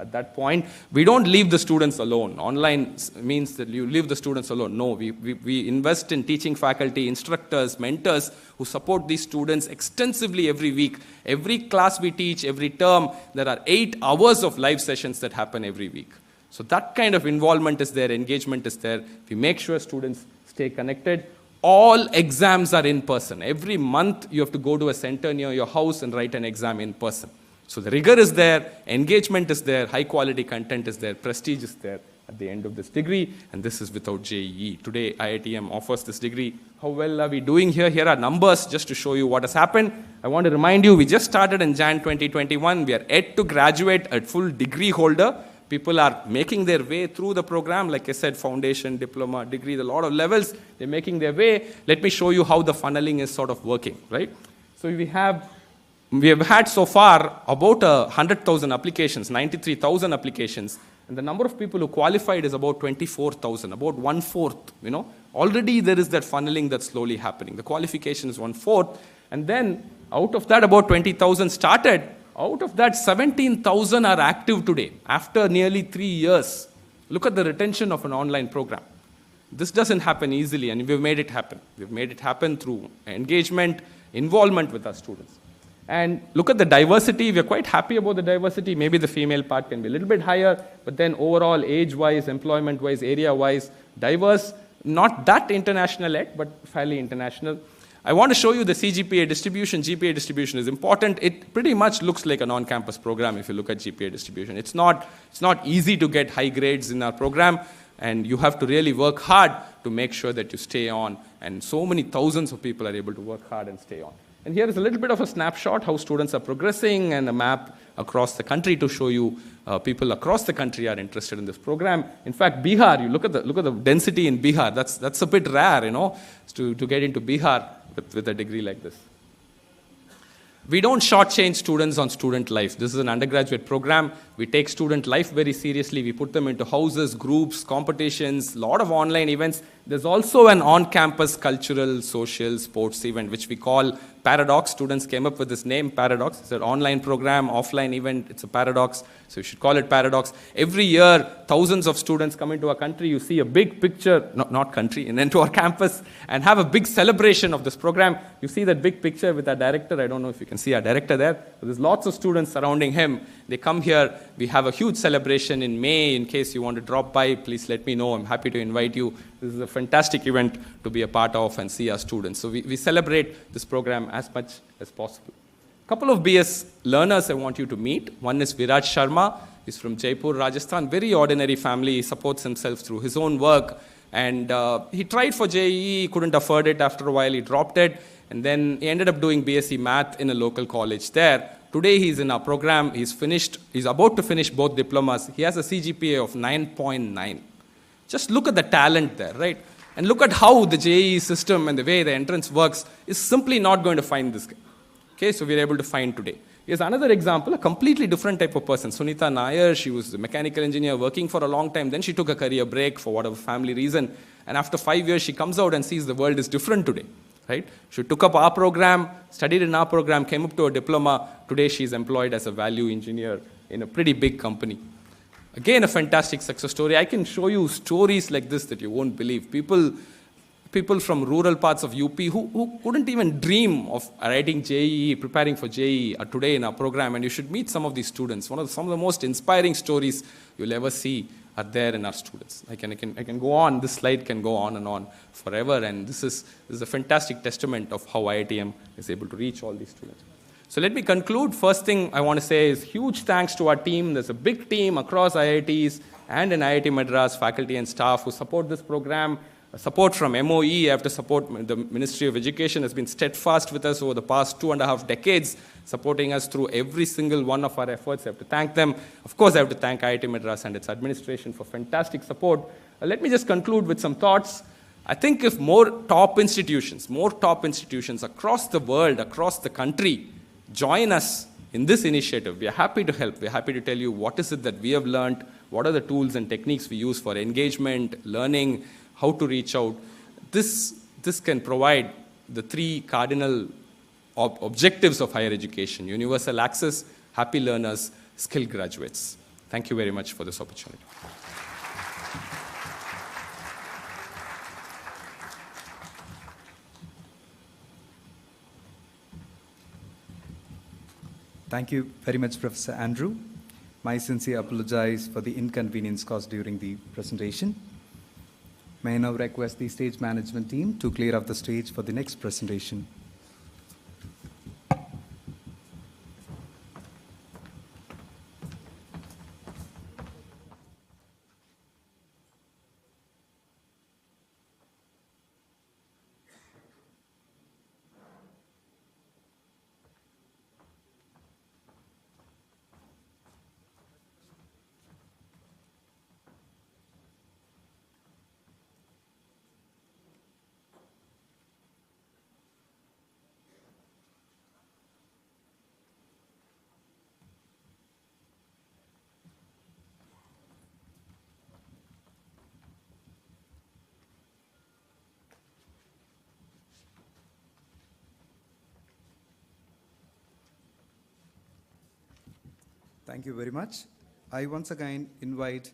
At that point, we don't leave the students alone. Online means that you leave the students alone. No, we invest in teaching faculty, instructors, mentors who support these students extensively every week. Every class we teach, every term, there are 8 hours of live sessions that happen every week. So that kind of involvement is there, engagement is there. We make sure students stay connected. All exams are in person. Every month you have to go to a center near your house and write an exam in person. So the rigor is there, engagement is there, high quality content is there, prestige is there at the end of this degree, and this is without JEE. Today, IITM offers this degree. How well are we doing here? Here are numbers just to show you what has happened. I want to remind you, we just started in Jan 2021. We are yet to graduate a full degree holder. People are making their way through the program. Like I said, foundation, diploma, degree, a lot of levels. They're making their way. Let me show you how the funneling is sort of working, right? So we have had so far about 100,000 applications, 93,000 applications, and the number of people who qualified is about 24,000, about 1/4, you know. Already there is that funneling that's slowly happening. The qualification is 1/4, and then out of that about 20,000 started. Out of that, 17,000 are active today, after nearly 3 years. Look at the retention of an online program. This doesn't happen easily, and we've made it happen. We've made it happen through engagement, involvement with our students. And look at the diversity. We're quite happy about the diversity. Maybe the female part can be a little bit higher, but then overall, age-wise, employment-wise, area-wise, diverse, not that international yet, but fairly international. I want to show you the CGPA distribution. GPA distribution is important. It pretty much looks like an on-campus program if you look at GPA distribution. It's not easy to get high grades in our program, and you have to really work hard to make sure that you stay on, and so many thousands of people are able to work hard and stay on. And here is a little bit of a snapshot how students are progressing, and a map across the country to show you people across the country are interested in this program. In fact, Bihar, you look at the density in Bihar. That's a bit rare, you know, to get into Bihar with a degree like this. We don't shortchange students on student life. This is an undergraduate program. We take student life very seriously. We put them into houses, groups, competitions, a lot of online events. There's also an on-campus cultural, social, sports event, which we call Paradox. Students came up with this name, Paradox. It's an online program, offline event. It's a paradox, so you should call it Paradox. Every year, thousands of students come into our country. You see a big picture, not country, and into our campus, and have a big celebration of this program. You see that big picture with our director. I don't know if you can see our director there. But there's lots of students surrounding him. They come here. We have a huge celebration in May. In case you want to drop by, please let me know. I'm happy to invite you. This is a fantastic event to be a part of and see our students. So we celebrate this program as much as possible. A couple of BS learners I want you to meet. One is Virat Sharma. He's from Jaipur, Rajasthan. Very ordinary family. He supports himself through his own work. And he tried for JEE, couldn't afford it. After a while, he dropped it. And then he ended up doing BSc Math in a local college there. Today, he's in our program. He's about to finish both diplomas. He has a CGPA of 9.9. Just look at the talent there, right? And look at how the JEE system and the way the entrance works is simply not going to find this guy. Okay, so we're able to find today. Here's another example, a completely different type of person. Sunita Nair, she was a mechanical engineer working for a long time. Then she took a career break for whatever family reason. And after 5 years, she comes out and sees the world is different today. Right? She took up our program, studied in our program, came up to a diploma. Today, she's employed as a value engineer in a pretty big company. Again, a fantastic success story. I can show you stories like this that you won't believe. People from rural parts of UP who couldn't even dream of writing JEE, preparing for JEE are today in our program. And you should meet some of these students. Some of the most inspiring stories you'll ever see are there in our students. I can go on. This slide can go on and on forever. And this is a fantastic testament of how IITM is able to reach all these students. So let me conclude. First thing I want to say is huge thanks to our team. There's a big team across IITs and in IIT Madras, faculty and staff who support this program. Support from MOE, I have to support the Ministry of Education has been steadfast with us over the past 2.5 decades, supporting us through every single one of our efforts. I have to thank them. Of course, I have to thank IIT Madras and its administration for fantastic support. Let me just conclude with some thoughts. I think if more top institutions across the world, across the country, join us in this initiative, we are happy to help. We are happy to tell you what is it that we have learned, what are the tools and techniques we use for engagement, learning, how to reach out. This can provide the 3 cardinal objectives of higher education: universal access, happy learners, skilled graduates. Thank you very much for this opportunity. Thank you very much, Professor Andrew. My sincere apologies for the inconvenience caused during the presentation. May I now request the stage management team to clear up the stage for the next presentation. Thank you very much. I once again invite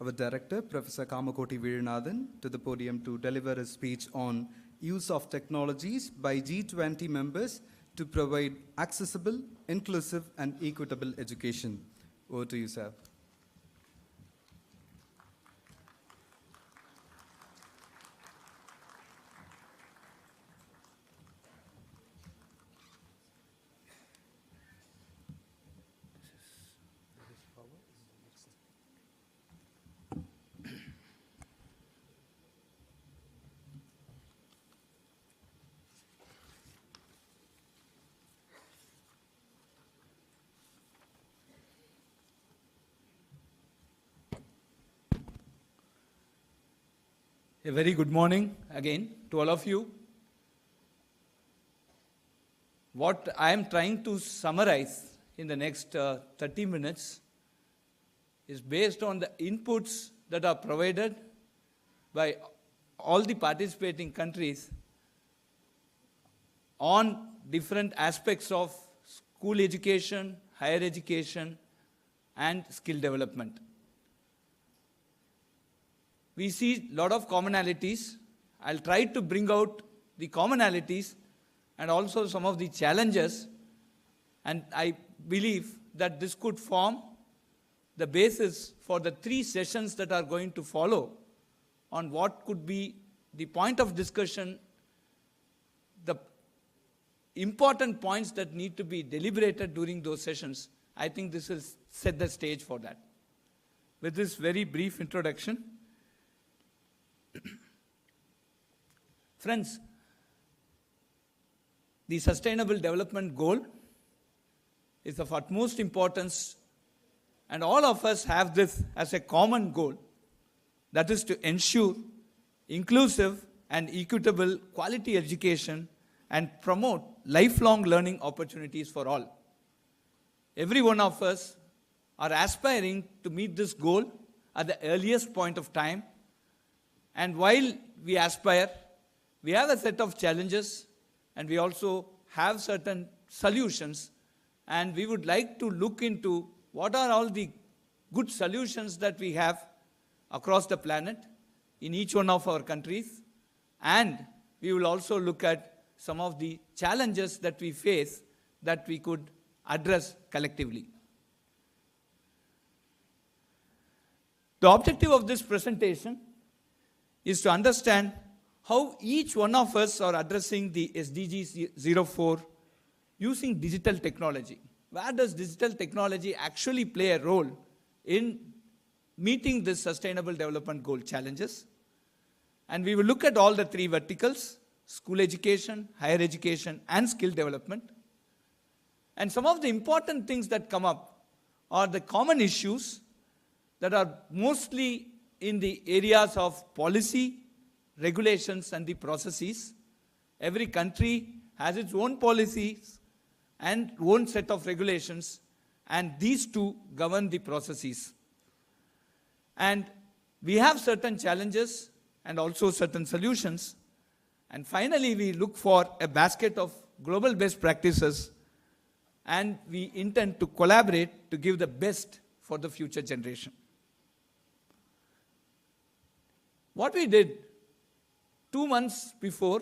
our director, Professor Kamakoti Veeranathan, to the podium to deliver a speech on use of technologies by G20 members to provide accessible, inclusive, and equitable education. Over to you, sir. A very good morning again to all of you. What I am trying to summarize in the next 30 minutes is based on the inputs that are provided by all the participating countries on different aspects of school education, higher education, and skill development. We see a lot of commonalities. I'll try to bring out the commonalities and also some of the challenges. And I believe that this could form the basis for the 3 sessions that are going to follow on what could be the point of discussion, the important points that need to be deliberated during those sessions. I think this will set the stage for that. With this very brief introduction, friends, the Sustainable Development Goal is of utmost importance, and all of us have this as a common goal, that is to ensure inclusive and equitable quality education and promote lifelong learning opportunities for all. Every one of us are aspiring to meet this goal at the earliest point of time. And while we aspire, we have a set of challenges and we also have certain solutions. And we would like to look into what are all the good solutions that we have across the planet in each one of our countries. And we will also look at some of the challenges that we face that we could address collectively. The objective of this presentation is to understand how each one of us are addressing the SDG 04 using digital technology. Where does digital technology actually play a role in meeting the Sustainable Development Goal challenges? And we will look at all the 3 verticals: school education, higher education, and skill development. And some of the important things that come up are the common issues that are mostly in the areas of policy, regulations, and the processes. Every country has its own policies and own set of regulations, and these 2 govern the processes. And we have certain challenges and also certain solutions. And finally, we look for a basket of global best practices, and we intend to collaborate to give the best for the future generation. What we did 2 months before,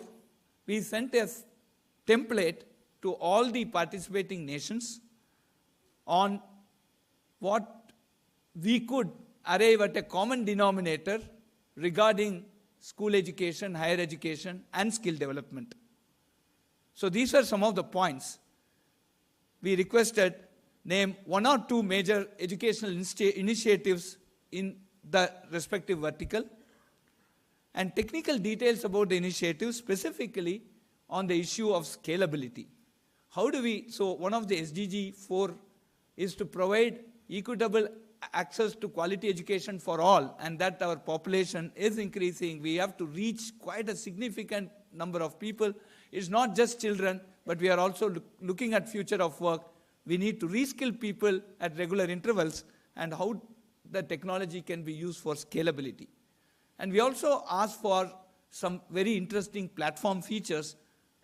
we sent a template to all the participating nations on what we could arrive at a common denominator regarding school education, higher education, and skill development. So these are some of the points. We requested name 1 or 2 major educational initiatives in the respective vertical, and technical details about the initiative, specifically on the issue of scalability. How do we, so one of the SDG 4 is to provide equitable access to quality education for all, and that our population is increasing. We have to reach quite a significant number of people. It's not just children, but we are also looking at future of work. We need to reskill people at regular intervals, and how the technology can be used for scalability. And we also asked for some very interesting platform features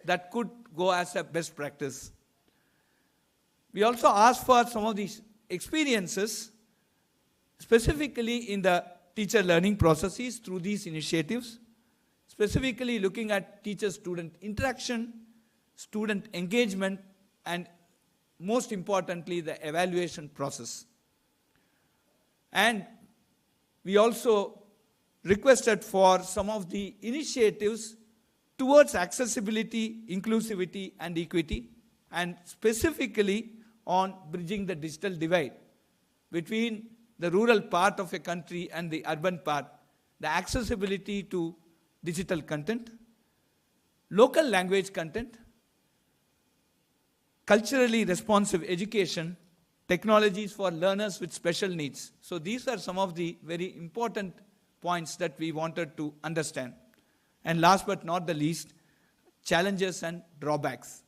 that could go as a best practice. We also asked for some of these experiences, specifically in the teacher learning processes through these initiatives, specifically looking at teacher-student interaction, student engagement, and most importantly, the evaluation process. And we also requested for some of the initiatives towards accessibility, inclusivity, and equity, and specifically on bridging the digital divide between the rural part of a country and the urban part, the accessibility to digital content, local language content, culturally responsive education, technologies for learners with special needs. So these are some of the very important points that we wanted to understand. And last but not the least, challenges and drawbacks.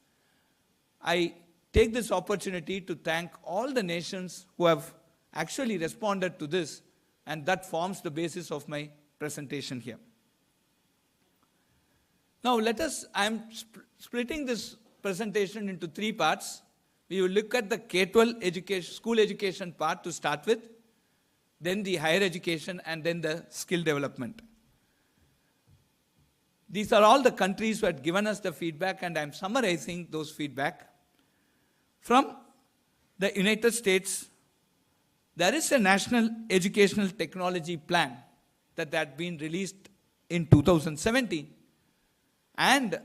I take this opportunity to thank all the nations who have actually responded to this, and that forms the basis of my presentation here. Now I'm splitting this presentation into 3 parts. We will look at the K-12 education, school education part to start with, then the higher education, and then the skill development. These are all the countries who had given us the feedback, and I'm summarizing those feedback. From the United States, there is a national educational technology plan that had been released in 2017. And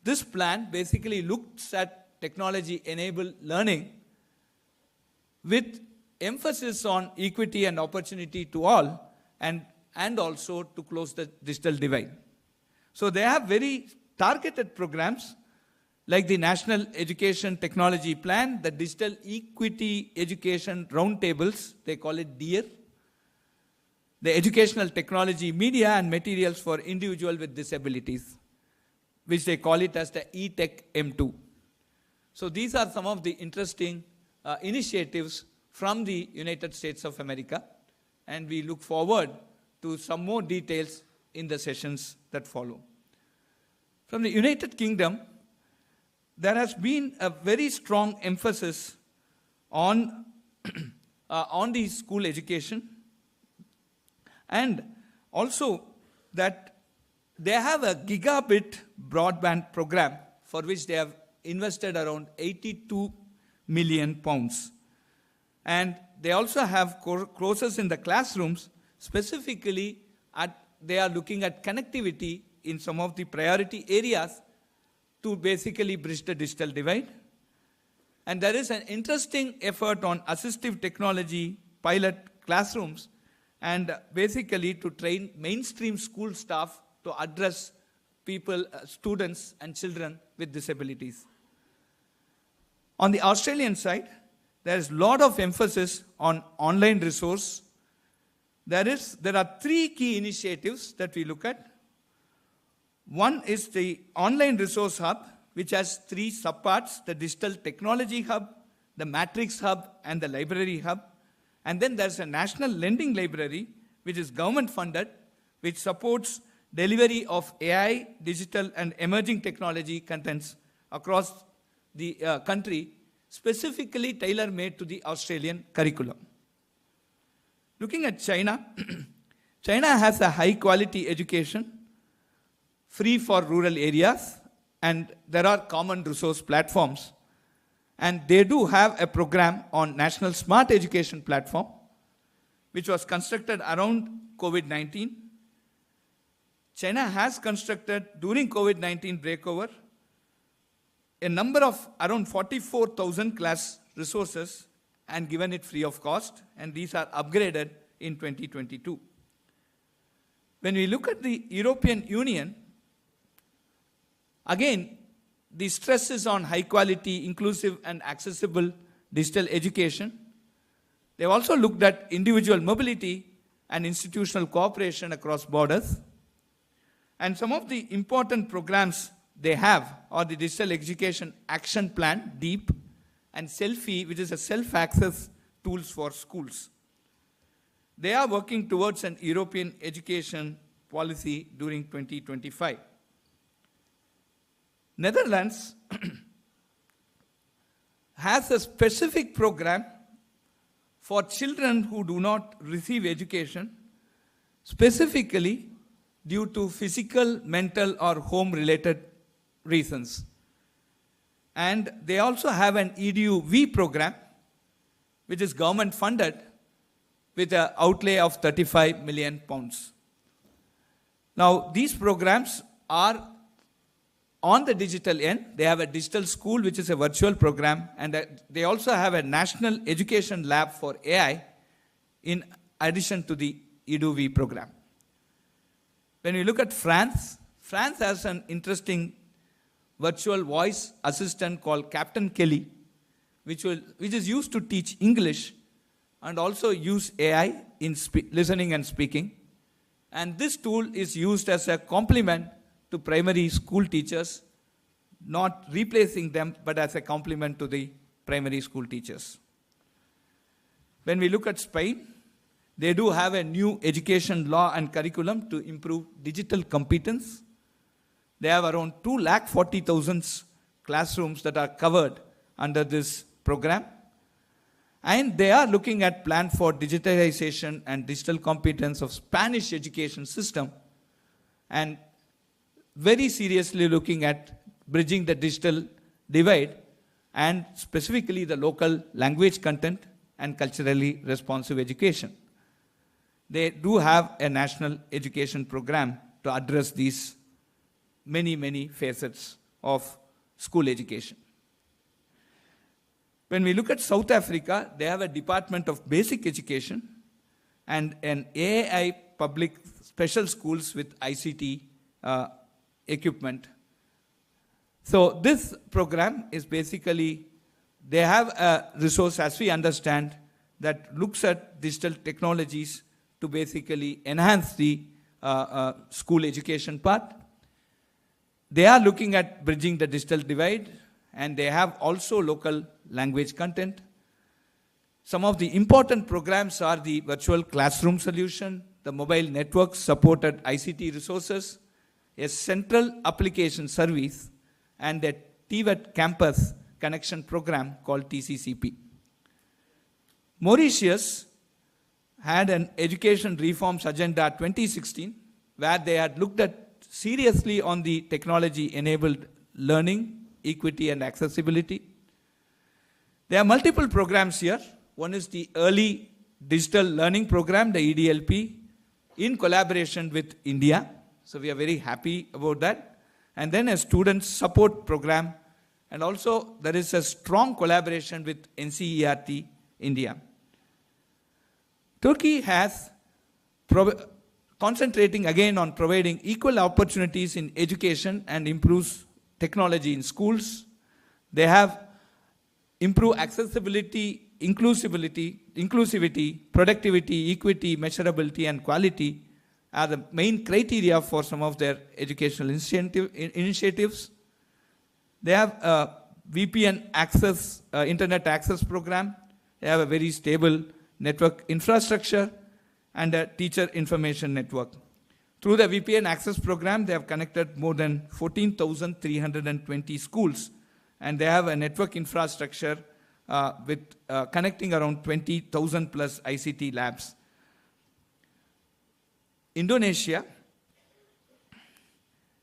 this plan basically looks at technology-enabled learning with emphasis on equity and opportunity to all, and also to close the digital divide. So they have very targeted programs like the National Education Technology Plan, the Digital Equity Education Roundtables, they call it DEAR, the Educational Technology Media and Materials for Individuals with Disabilities, which they call it as the eTech M2. So these are some of the interesting initiatives from the United States of America, and we look forward to some more details in the sessions that follow. From the United Kingdom, there has been a very strong emphasis on, on the school education, and also that they have a gigabit broadband program for which they have invested around £82 million. And they also have courses in the classrooms, specifically they are looking at connectivity in some of the priority areas to basically bridge the digital divide. And there is an interesting effort on assistive technology pilot classrooms, and basically to train mainstream school staff to address people, students and children with disabilities. On the Australian side, there is a lot of emphasis on online resource. There are 3 key initiatives that we look at. One is the Online Resource Hub, which has 3 subparts: the Digital Technology Hub, the Matrix Hub, and the Library Hub. And then there's a National Lending Library, which is government funded, which supports delivery of AI, digital, and emerging technology contents across the country, specifically tailor-made to the Australian curriculum. Looking at China, China has a high quality education, free for rural areas, and there are common resource platforms. And they do have a program on National Smart Education Platform, which was constructed around COVID-19. China has constructed, during COVID-19 breakover, a number of around 44,000 class resources and given it free of cost, and these are upgraded in 2022. When we look at the European Union, again, the stress is on high quality, inclusive and accessible digital education. They've also looked at individual mobility and institutional cooperation across borders. And some of the important programs they have are the Digital Education Action Plan, DEEP, and Selfie, which is a self-access tools for schools. They are working towards an European education policy during 2025. Netherlands has a specific program for children who do not receive education, specifically due to physical, mental, or home-related reasons. And they also have an EDU-V program, which is government-funded, with an outlay of £35 million. Now, these programs are on the digital end. They have a digital school, which is a virtual program, and they also have a national education lab for AI in addition to the EDU-V program. When we look at France, France has an interesting virtual voice assistant called Captain Kelly, which is used to teach English and also use AI in listening and speaking. And this tool is used as a complement to primary school teachers, not replacing them, but as a complement to the primary school teachers. When we look at Spain, they do have a new education law and curriculum to improve digital competence. They have around 240,000 classrooms that are covered under this program. And they are looking at plan for digitalization and digital competence of Spanish education system, and very seriously looking at bridging the digital divide and specifically the local language content and culturally responsive education. They do have a national education program to address these many, many facets of school education. When we look at South Africa, they have a Department of Basic Education and an AI public special schools with ICT equipment. So this program is basically, they have a resource, as we understand, that looks at digital technologies to basically enhance the school education part. They are looking at bridging the digital divide, and they have also local language content. Some of the important programs are the virtual classroom solution, the mobile network supported ICT resources, a central application service, and the TVET campus connection program called TCCP. Mauritius had an education reforms agenda 2016, where they had looked at seriously on the technology-enabled learning, equity, and accessibility. There are multiple programs here. One is the Early Digital Learning Program, the EDLP, in collaboration with India. So we are very happy about that. And then a student support program. And also there is a strong collaboration with NCERT India. Turkey has concentrating again on providing equal opportunities in education and improves technology in schools. They have improved accessibility, inclusivity, productivity, equity, measurability, and quality are the main criteria for some of their educational initiatives. They have a VPN access, internet access program. They have a very stable network infrastructure and a teacher information network. Through the VPN access program, they have connected more than 14,320 schools, and they have a network infrastructure with connecting around 20,000 plus ICT labs. Indonesia,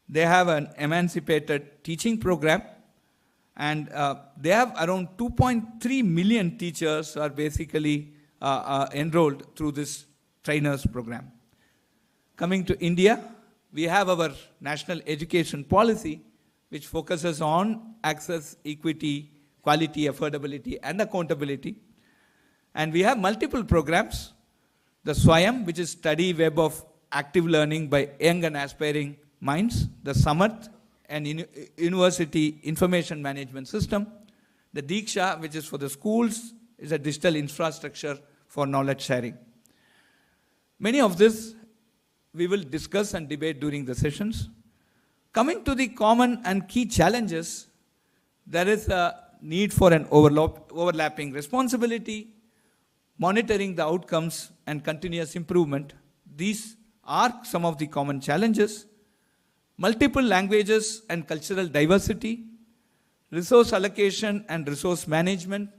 they have an emancipated teaching program, and they have around 2.3 million teachers are basically enrolled through this trainers program. Coming to India, we have our national education policy, which focuses on access, equity, quality, affordability, and accountability. And we have multiple programs. The Swayam, which is study web of active learning by young and aspiring minds. The Samarth, an university information management system. The Diksha, which is for the schools, is a digital infrastructure for knowledge sharing. Many of this we will discuss and debate during the sessions. Coming to the common and key challenges, there is a need for an overlapping responsibility, monitoring the outcomes, and continuous improvement. These are some of the common challenges. Multiple languages and cultural diversity, resource allocation and resource management,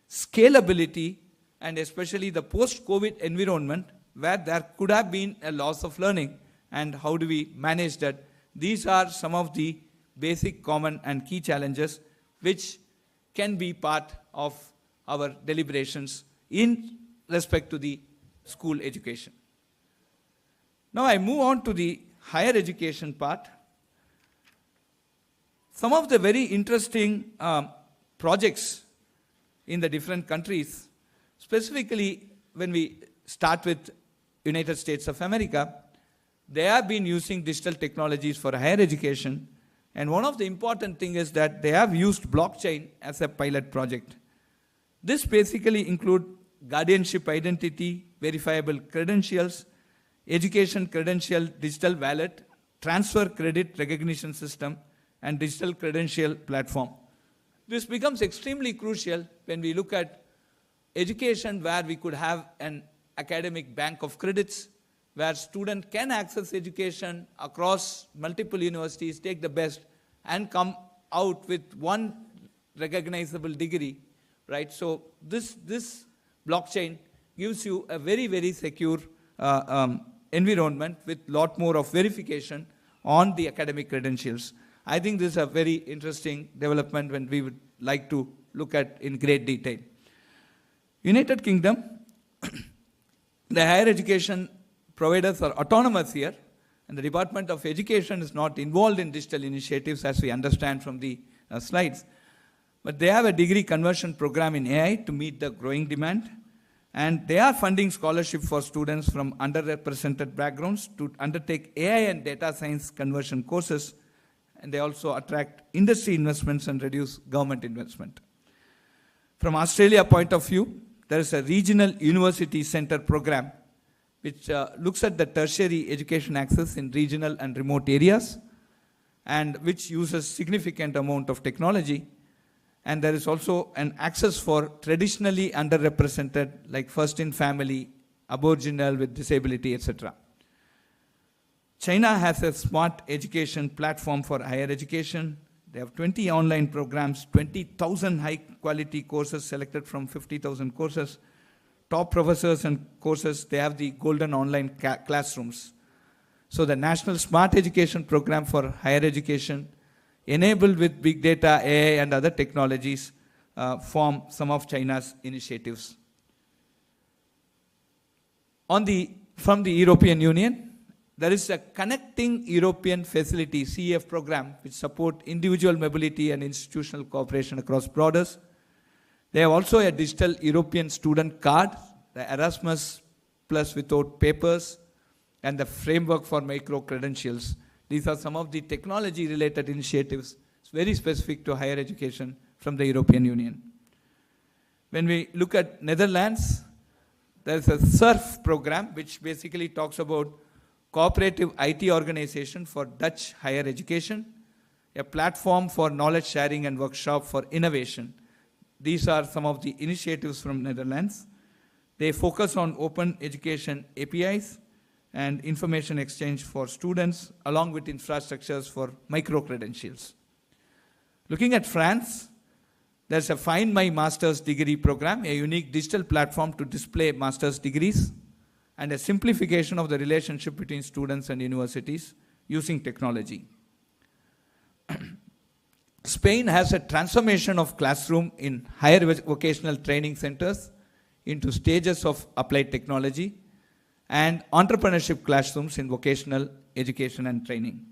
scalability, and especially the post-COVID environment where there could have been a loss of learning, and how do we manage that? These are some of the basic, common, and key challenges which can be part of our deliberations in respect to the school education. Now I move on to the higher education part. Some of the very interesting projects in the different countries, specifically when we start with United States of America, they have been using digital technologies for higher education, and one of the important things is that they have used blockchain as a pilot project. This basically includes guardianship identity, verifiable credentials, education credential digital wallet, transfer credit recognition system, and digital credential platform. This becomes extremely crucial when we look at education, where we could have an academic bank of credits, where students can access education across multiple universities, take the best, and come out with one recognizable degree, right? So this blockchain gives you a very, very secure environment with lot more of verification on the academic credentials. I think this is a very interesting development when we would like to look at in great detail. United Kingdom, the higher education providers are autonomous here, and the Department of Education is not involved in digital initiatives, as we understand from the slides. But they have a degree conversion program in AI to meet the growing demand, and they are funding scholarship for students from underrepresented backgrounds to undertake AI and data science conversion courses, and they also attract industry investments and reduce government investment. From Australia point of view, there is a regional university center program which looks at the tertiary education access in regional and remote areas, and which uses significant amount of technology. And there is also an access for traditionally underrepresented, like first in family, Aboriginal with disability, etc. China has a smart education platform for higher education. They have 20 online programs, 20,000 high-quality courses selected from 50,000 courses. Top professors and courses, they have the golden online classrooms. So the National Smart Education Program for higher education, enabled with big data, AI, and other technologies, form some of China's initiatives. From the European Union, there is a Connecting European Facility, CEF program, which support individual mobility and institutional cooperation across borders. They have also a digital European student card, the Erasmus Plus without papers, and the framework for micro-credentials. These are some of the technology-related initiatives. It's very specific to higher education from the European Union. When we look at Netherlands, there's a SURF program, which basically talks about cooperative IT organization for Dutch higher education, a platform for knowledge sharing and workshop for innovation. These are some of the initiatives from Netherlands. They focus on open education APIs and information exchange for students, along with infrastructures for micro-credentials. Looking at France, there's a Find My Master's Degree program, a unique digital platform to display master's degrees. and a simplification of the relationship between students and universities using technology. Spain has a transformation of classroom in higher vocational training centers into stages of applied technology and entrepreneurship classrooms in vocational education and training.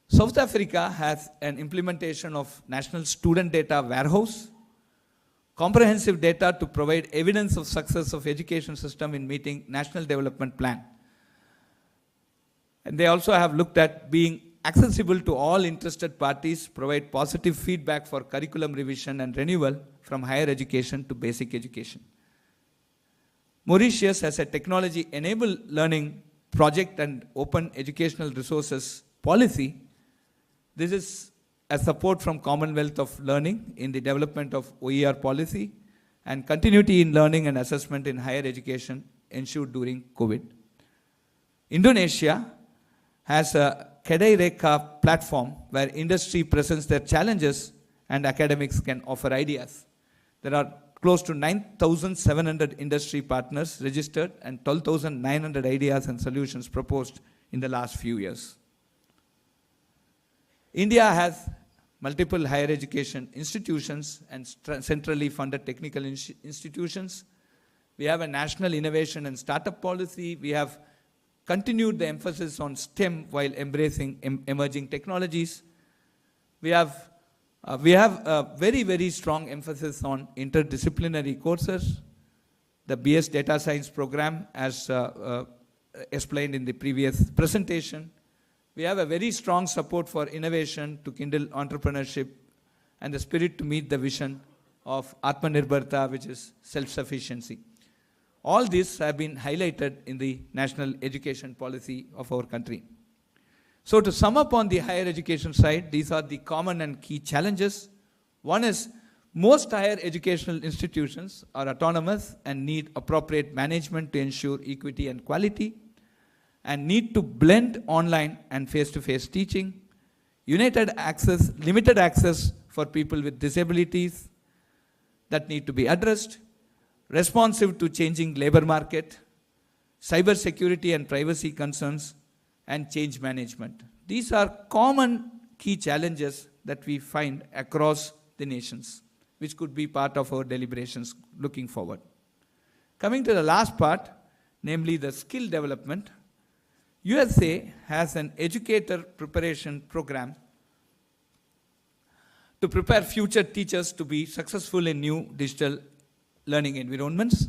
South Africa has an implementation of National Student Data Warehouse, comprehensive data to provide evidence of success of education system in meeting National Development Plan. And they also have looked at being accessible to all interested parties, provide positive feedback for curriculum revision and renewal from higher education to basic education. Mauritius has a technology-enabled learning project and open educational resources policy. This is a support from Commonwealth of Learning in the development of OER policy and continuity in learning and assessment in higher education ensured during COVID. Indonesia has a Kedai Reka platform where industry presents their challenges and academics can offer ideas. There are close to 9,700 industry partners registered and 12,900 ideas and solutions proposed in the last few years. India has multiple higher education institutions and centrally funded technical institutions. We have a national innovation and startup policy. We have continued the emphasis on STEM while embracing emerging technologies. We have a very, very strong emphasis on interdisciplinary courses. The BS Data Science program, as explained in the previous presentation. We have a very strong support for innovation to kindle entrepreneurship and the spirit to meet the vision of Atmanirbharta, which is self-sufficiency. All these have been highlighted in the national education policy of our country. So to sum up on the higher education side, these are the common and key challenges. One is most higher educational institutions are autonomous and need appropriate management to ensure equity and quality, and need to blend online and face-to-face teaching, limited access for people with disabilities that need to be addressed, responsive to changing labor market, cyber security and privacy concerns, and change management. These are common key challenges that we find across the nations, which could be part of our deliberations looking forward. Coming to the last part, namely the skill development, USA has an educator preparation program to prepare future teachers to be successful in new digital learning environments.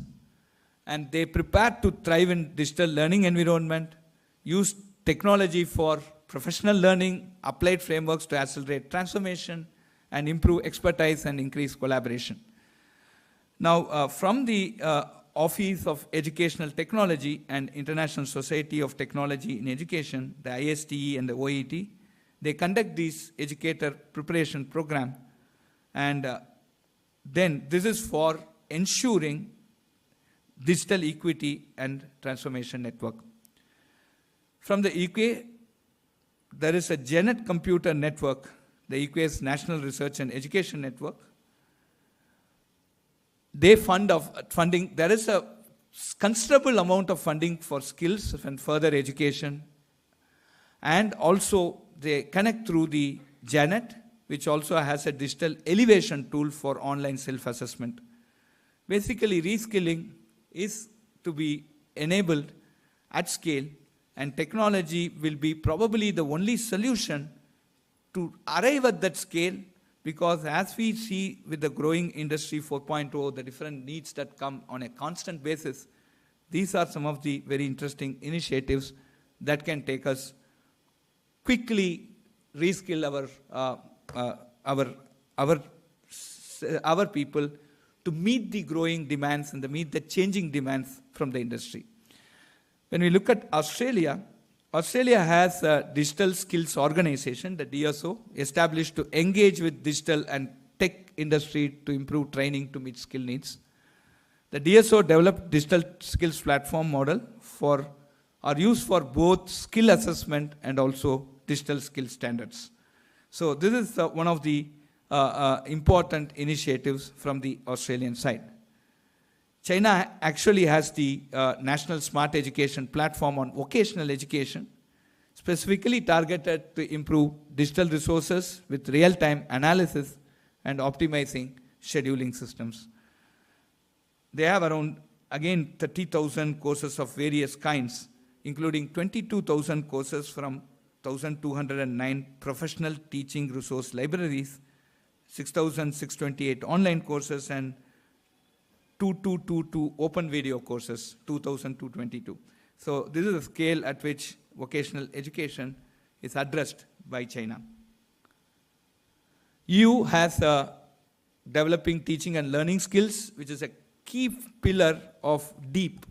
And they prepare to thrive in digital learning environment, use technology for professional learning, applied frameworks to accelerate transformation, and improve expertise and increase collaboration. Now, from the Office of Educational Technology and International Society of Technology in Education, the ISTE and the OET, they conduct this educator preparation program. And then this is for ensuring digital equity and transformation network. From the UK, there is a Genet Computer Network, the UK's National Research and Education Network. They funding, there is a considerable amount of funding for skills and further education. And also they connect through the Janet, which also has a digital elevation tool for online self-assessment. Basically, reskilling is to be enabled at scale, and technology will be probably the only solution to arrive at that scale, because as we see with the growing industry 4.0, the different needs that come on a constant basis, these are some of the very interesting initiatives that can take us quickly reskill our people to meet the growing demands and to meet the changing demands from the industry. When we look at Australia, Australia has a digital skills organization, the DSO, established to engage with digital and tech industry to improve training to meet skill needs. The DSO developed digital skills platform model are used for both skill assessment and also digital skill standards. So this is one of the important initiatives from the Australian side. China actually has the National Smart Education Platform on vocational education, specifically targeted to improve digital resources with real-time analysis and optimizing scheduling systems. They have around, again, 30,000 courses of various kinds, including 22,000 courses from 1,209 professional teaching resource libraries, 6,628 online courses, and 2,222 open video courses, 2,222. So this is the scale at which vocational education is addressed by China. EU has developing teaching and learning skills, which is a key pillar of DEEP,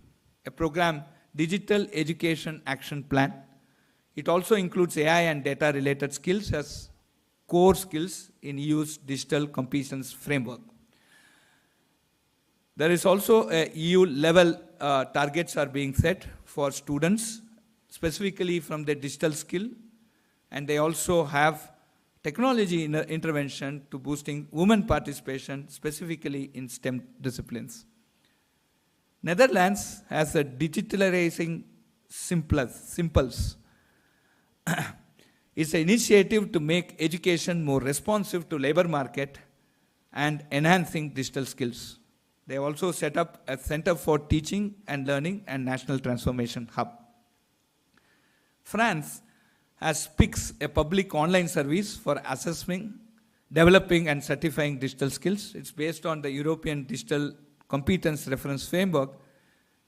a program, Digital Education Action Plan. It also includes AI and data-related skills as core skills in EU's digital competence framework. There is also a EU-level targets are being set for students, specifically from the digital skill, and they also have technology intervention to boosting women participation, specifically in STEM disciplines. Netherlands has a digitalizing Simples. It's an initiative to make education more responsive to labor market and enhancing digital skills. They have also set up a Center for Teaching and Learning and National Transformation Hub. France has PIX, a public online service for assessing, developing, and certifying digital skills. It's based on the European Digital Competence Reference Framework,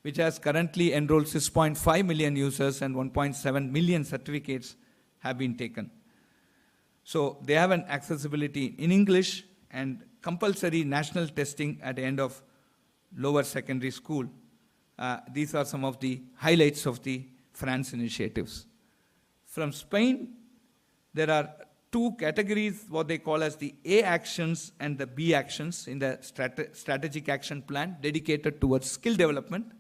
which has currently enrolled 6.5 million users and 1.7 million certificates have been taken. So they have an accessibility in English and compulsory national testing at the end of lower secondary school. These are some of the highlights of the France initiatives. From Spain, there are two categories, what they call as the A actions and the B actions in the strategic action plan dedicated towards skill development.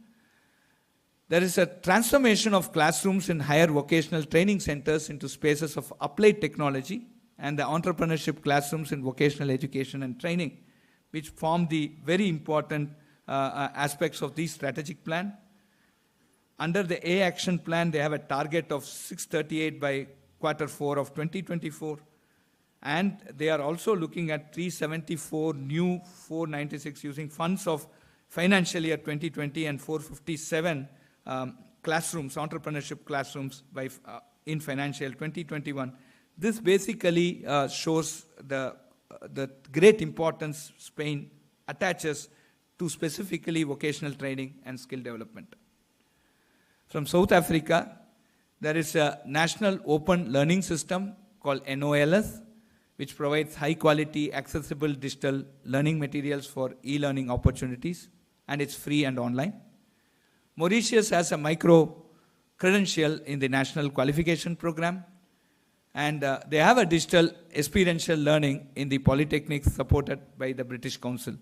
There is a transformation of classrooms in higher vocational training centers into spaces of applied technology, and the entrepreneurship classrooms in vocational education and training, which form the very important aspects of this strategic plan. Under the A action plan, they have a target of 638 by Q4 of 2024. And they are also looking at 374 new 496 using funds of financial year 2020 and 457 classrooms, entrepreneurship classrooms in financial 2021. This basically shows the great importance Spain attaches to specifically vocational training and skill development. From South Africa, there is a national open learning system called NOLS, which provides high-quality, accessible digital learning materials for e-learning opportunities, and it's free and online. Mauritius has a micro-credential in the National Qualification Program, and they have a digital experiential learning in the polytechnics supported by the British Council.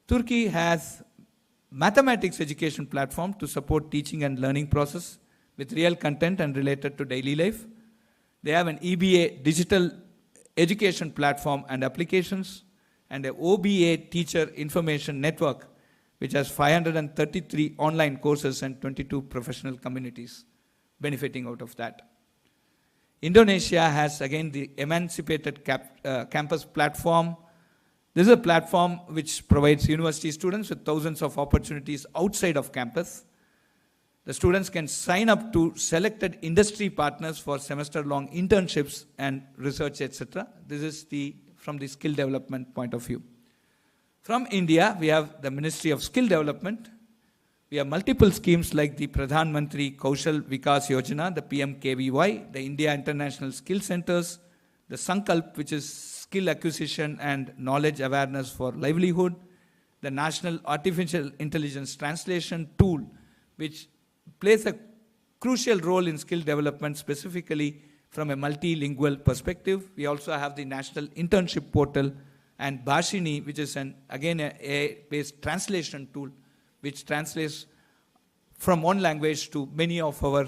Turkey has mathematics education platform to support teaching and learning process with real content and related to daily life. They have an EBA digital education platform and applications, and an OBA teacher information network, which has 533 online courses and 22 professional communities benefiting out of that. Indonesia has, again, the Emancipated Campus Platform. This is a platform which provides university students with thousands of opportunities outside of campus. The students can sign up to selected industry partners for semester-long internships and research, etc. This is from the skill development point of view. From India, we have the Ministry of Skill Development. We have multiple schemes like the Pradhan Mantri Kaushal Vikas Yojana, the PMKVY, the India International Skill Centers, the Sankalp, which is skill acquisition and knowledge awareness for livelihood, the National Artificial Intelligence Translation Tool, which plays a crucial role in skill development, specifically from a multilingual perspective. We also have the National Internship Portal and Bhashini, which is again an AI-based translation tool, which translates from one language to many of our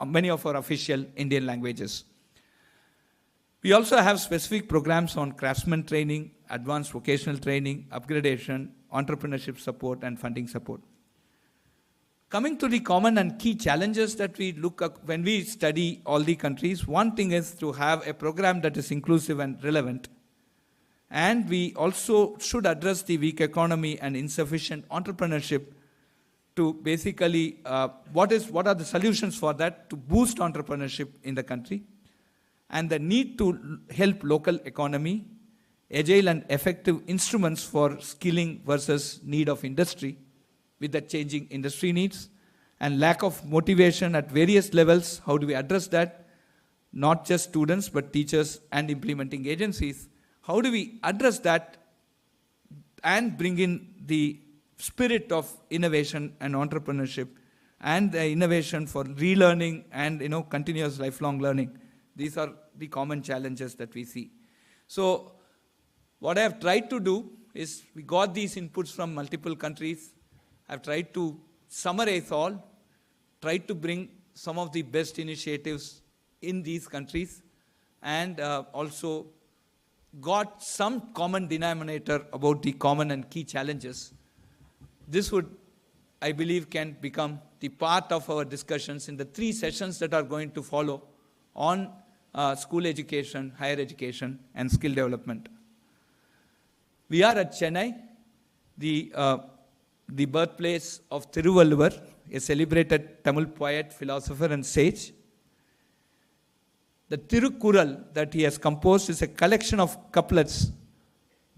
many of our official Indian languages. We also have specific programs on craftsman training advanced vocational training, upgradation, entrepreneurship support, and funding support. Coming to the common and key challenges that we look at when we study all the countries, one thing is to have a program that is inclusive and relevant. And we also should address the weak economy and insufficient entrepreneurship to basically, what are the solutions for that to boost entrepreneurship in the country, and the need to help local economy, agile and effective instruments for skilling versus need of industry with the changing industry needs, and lack of motivation at various levels. How do we address that? Not just students, but teachers and implementing agencies. How do we address that and bring in the spirit of innovation and entrepreneurship and the innovation for relearning and continuous lifelong learning? These are the common challenges that we see. So what I have tried to do is, we got these inputs from multiple countries. I've tried to summarize all, tried to bring some of the best initiatives in these countries, and also got some common denominator about the common and key challenges. This would, I believe, can become the part of our discussions in the 3 sessions that are going to follow on school education, higher education, and skill development. We are at Chennai, the birthplace of Thiruvalluvar, a celebrated Tamil poet, philosopher, and sage. The Tirukkural that he has composed is a collection of couplets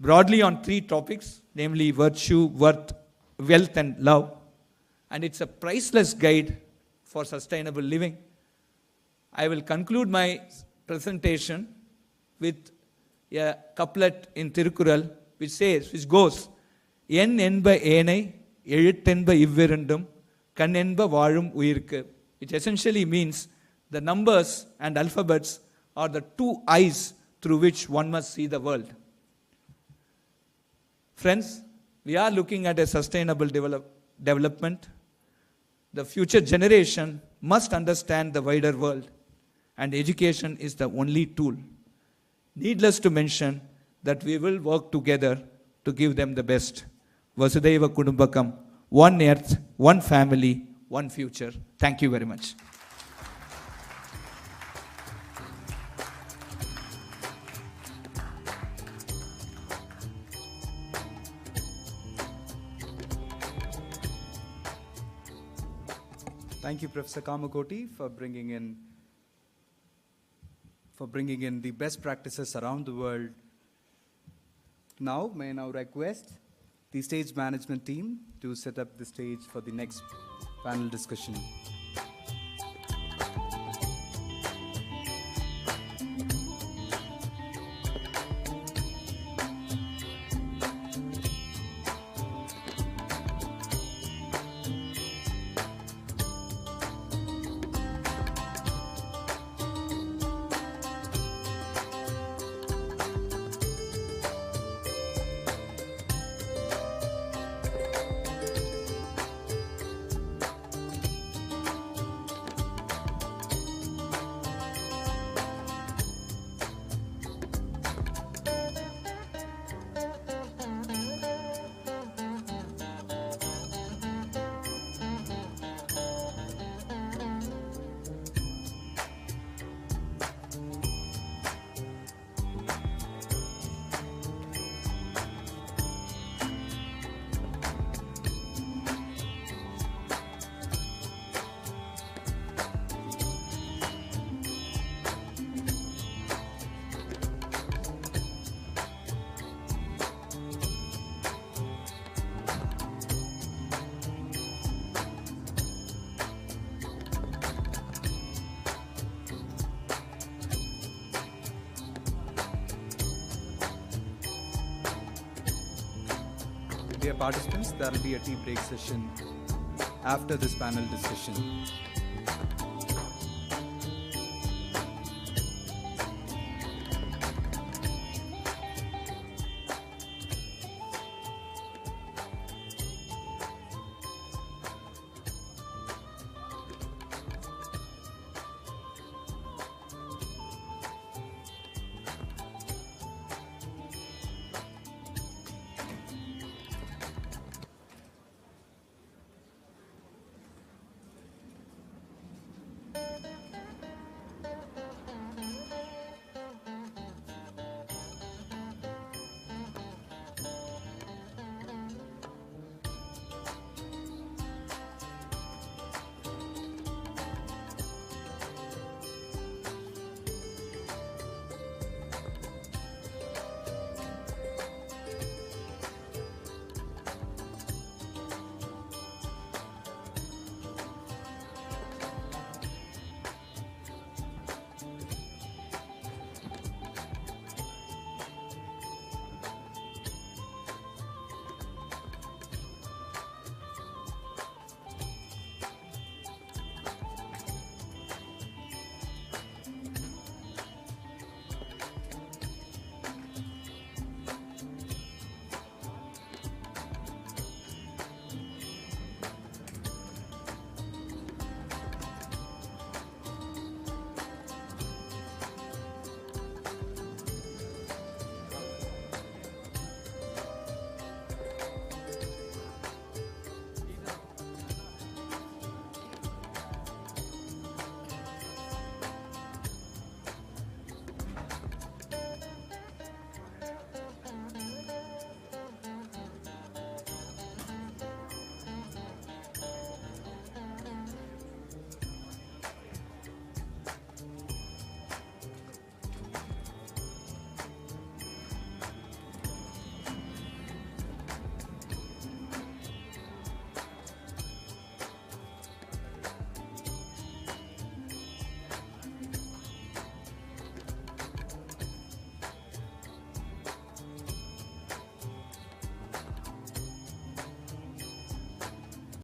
broadly on 3 topics, namely virtue, worth, wealth, and love. And it's a priceless guide for sustainable living. I will conclude my presentation with a couplet in Tirukkural which goes, En enba eenai, ezhuttenba ivvirundum, kan enba vaazhum uyirku, which essentially means the numbers and alphabets are the 2 eyes through which one must see the world. Friends, we are looking at a sustainable development. The future generation must understand the wider world, and education is the only tool. Needless to mention that we will work together to give them the best. Vasudhaiva Kudumbakam, one earth, one family, one future. Thank you very much. Thank you, Professor Kamakoti, for bringing in the best practices around the world. Now, may I now request the stage management team to set up the stage for the next panel discussion. Dear participants, there will be a tea break session after this panel discussion.